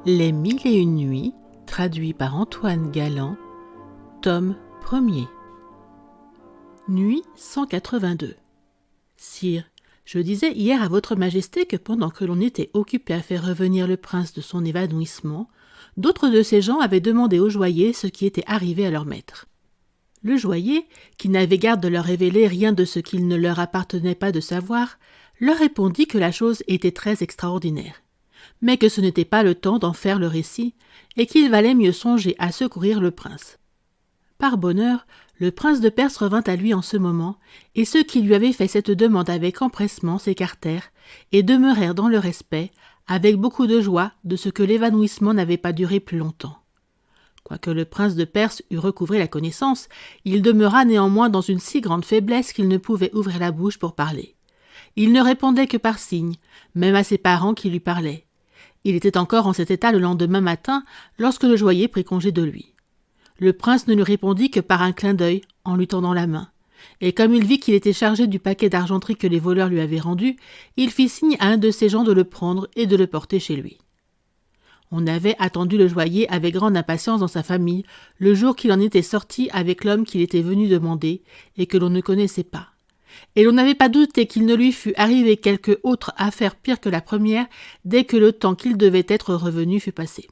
Les Mille et une nuits, traduit par Antoine Galland, tome 1er. Nuit 182. Sire, je disais hier à votre majesté que pendant que l'on était occupé à faire revenir le prince de son évanouissement, d'autres de ces gens avaient demandé au joaillier ce qui était arrivé à leur maître. Le joaillier, qui n'avait garde de leur révéler rien de ce qu'il ne leur appartenait pas de savoir, leur répondit que la chose était très extraordinaire, mais que ce n'était pas le temps d'en faire le récit, et qu'il valait mieux songer à secourir le prince. Par bonheur, le prince de Perse revint à lui en ce moment, et ceux qui lui avaient fait cette demande avec empressement s'écartèrent, et demeurèrent dans le respect, avec beaucoup de joie, de ce que l'évanouissement n'avait pas duré plus longtemps. Quoique le prince de Perse eût recouvré la connaissance, il demeura néanmoins dans une si grande faiblesse qu'il ne pouvait ouvrir la bouche pour parler. Il ne répondait que par signes, même à ses parents qui lui parlaient. Il était encore en cet état le lendemain matin, lorsque le joaillier prit congé de lui. Le prince ne lui répondit que par un clin d'œil, en lui tendant la main. Et comme il vit qu'il était chargé du paquet d'argenterie que les voleurs lui avaient rendu, il fit signe à un de ses gens de le prendre et de le porter chez lui. On avait attendu le joaillier avec grande impatience dans sa famille, le jour qu'il en était sorti avec l'homme qu'il était venu demander, et que l'on ne connaissait pas. Et l'on n'avait pas douté qu'il ne lui fût arrivé quelque autre affaire pire que la première, dès que le temps qu'il devait être revenu fut passé.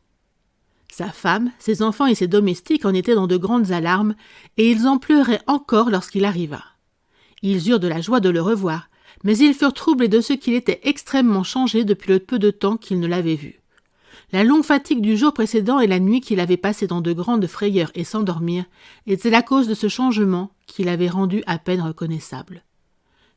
Sa femme, ses enfants et ses domestiques en étaient dans de grandes alarmes, et ils en pleuraient encore lorsqu'il arriva. Ils eurent de la joie de le revoir, mais ils furent troublés de ce qu'il était extrêmement changé depuis le peu de temps qu'ils ne l'avaient vu. La longue fatigue du jour précédent et la nuit qu'il avait passée dans de grandes frayeurs et sans dormir étaient la cause de ce changement qui l'avait rendu à peine reconnaissable.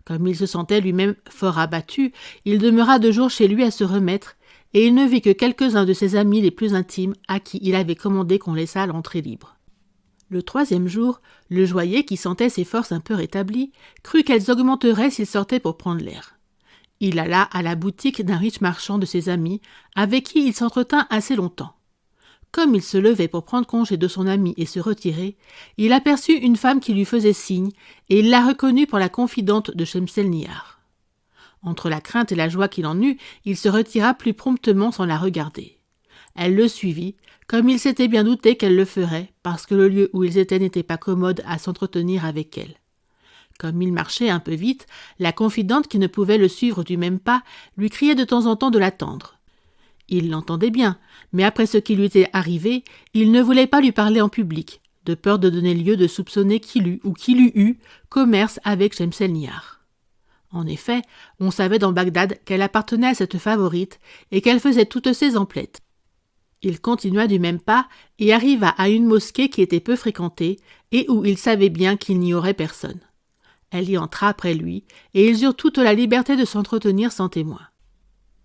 Comme il se sentait lui-même fort abattu, il demeura 2 jours chez lui à se remettre, et il ne vit que quelques-uns de ses amis les plus intimes à qui il avait commandé qu'on laissât l'entrée libre. Le 3e jour, le joaillier, qui sentait ses forces un peu rétablies, crut qu'elles augmenteraient s'il sortait pour prendre l'air. Il alla à la boutique d'un riche marchand de ses amis, avec qui il s'entretint assez longtemps. Comme il se levait pour prendre congé de son ami et se retirer, il aperçut une femme qui lui faisait signe, et il la reconnut pour la confidente de Shemselnihar. Entre la crainte et la joie qu'il en eut, il se retira plus promptement sans la regarder. Elle le suivit, comme il s'était bien douté qu'elle le ferait, parce que le lieu où ils étaient n'était pas commode à s'entretenir avec elle. Comme il marchait un peu vite, la confidente, qui ne pouvait le suivre du même pas, lui criait de temps en temps de l'attendre. Il l'entendait bien, mais après ce qui lui était arrivé, il ne voulait pas lui parler en public, de peur de donner lieu de soupçonner qu'il eût ou qu'il eût eu commerce avec Shemselnihar. En effet, on savait dans Bagdad qu'elle appartenait à cette favorite et qu'elle faisait toutes ses emplettes. Il continua du même pas et arriva à une mosquée qui était peu fréquentée et où il savait bien qu'il n'y aurait personne. Elle y entra après lui, et ils eurent toute la liberté de s'entretenir sans témoin.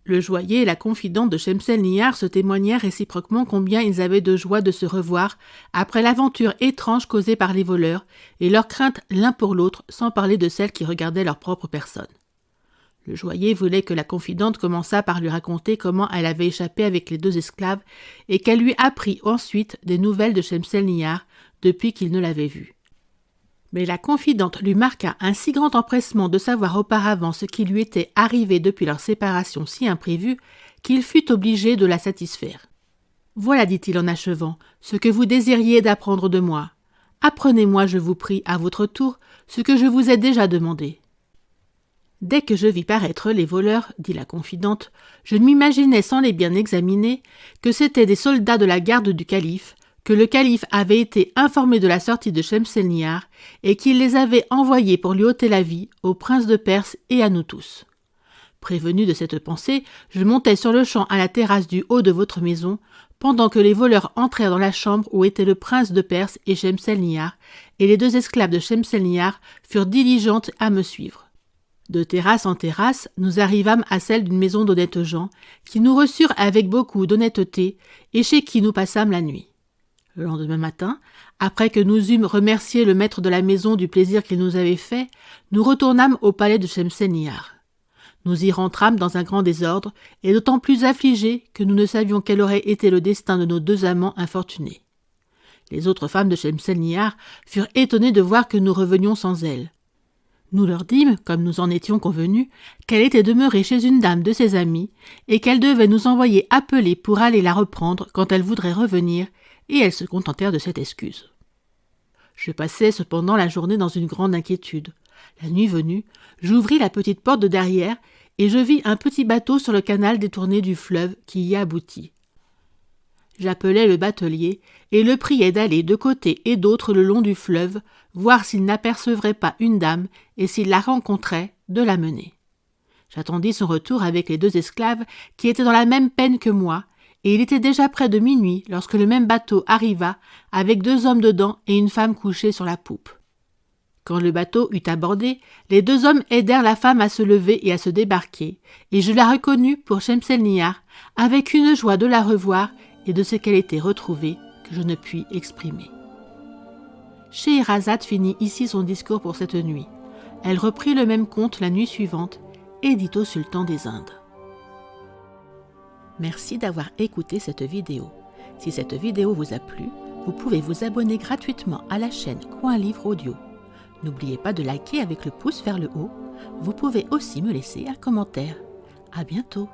Le joaillier et la confidente de Shemselnihar se témoignèrent réciproquement combien ils avaient de joie de se revoir après l'aventure étrange causée par les voleurs et leur crainte l'un pour l'autre, sans parler de celle qui regardait leur propre personne. Le joaillier voulait que la confidente commençât par lui raconter comment elle avait échappé avec les 2 esclaves et qu'elle lui apprit ensuite des nouvelles de Shemselnihar depuis qu'il ne l'avait vue. Mais la confidente lui marqua un si grand empressement de savoir auparavant ce qui lui était arrivé depuis leur séparation si imprévue qu'il fut obligé de la satisfaire. « Voilà, dit-il en achevant, ce que vous désiriez d'apprendre de moi. Apprenez-moi, je vous prie, à votre tour, ce que je vous ai déjà demandé. » Dès que je vis paraître les voleurs, dit la confidente, je m'imaginais sans les bien examiner que c'étaient des soldats de la garde du calife, que le calife avait été informé de la sortie de Shemselnihar et qu'il les avait envoyés pour lui ôter la vie au prince de Perse et à nous tous. Prévenu de cette pensée, je montai sur le champ à la terrasse du haut de votre maison, pendant que les voleurs entrèrent dans la chambre où étaient le prince de Perse et Shemselnihar, et les 2 esclaves de Shemselnihar furent diligentes à me suivre. De terrasse en terrasse, nous arrivâmes à celle d'une maison d'honnêtes gens, qui nous reçurent avec beaucoup d'honnêteté et chez qui nous passâmes la nuit. Le lendemain matin, après que nous eûmes remercié le maître de la maison du plaisir qu'il nous avait fait, nous retournâmes au palais de Shemselnihar. Nous y rentrâmes dans un grand désordre, et d'autant plus affligés que nous ne savions quel aurait été le destin de nos 2 amants infortunés. Les autres femmes de Shemselnihar furent étonnées de voir que nous revenions sans elles. Nous leur dîmes, comme nous en étions convenus, qu'elle était demeurée chez une dame de ses amies et qu'elle devait nous envoyer appeler pour aller la reprendre quand elle voudrait revenir, et elles se contentèrent de cette excuse. Je passais cependant la journée dans une grande inquiétude. La nuit venue, j'ouvris la petite porte de derrière et je vis un petit bateau sur le canal détourné du fleuve qui y aboutit. J'appelai le batelier et le priai d'aller de côté et d'autre le long du fleuve, voir s'il n'apercevrait pas une dame et s'il la rencontrait, de la mener. J'attendis son retour avec les 2 esclaves qui étaient dans la même peine que moi, et il était déjà près de minuit lorsque le même bateau arriva avec 2 hommes dedans et une femme couchée sur la poupe. Quand le bateau eut abordé, les 2 hommes aidèrent la femme à se lever et à se débarquer, et je la reconnus pour Shemselnihar, avec une joie de la revoir et de ce qu'elle était retrouvée que je ne puis exprimer. Scheherazade finit ici son discours pour cette nuit. Elle reprit le même conte la nuit suivante et dit au sultan des Indes. Merci d'avoir écouté cette vidéo. Si cette vidéo vous a plu, vous pouvez vous abonner gratuitement à la chaîne Coin Livre Audio. N'oubliez pas de liker avec le pouce vers le haut. Vous pouvez aussi me laisser un commentaire. À bientôt.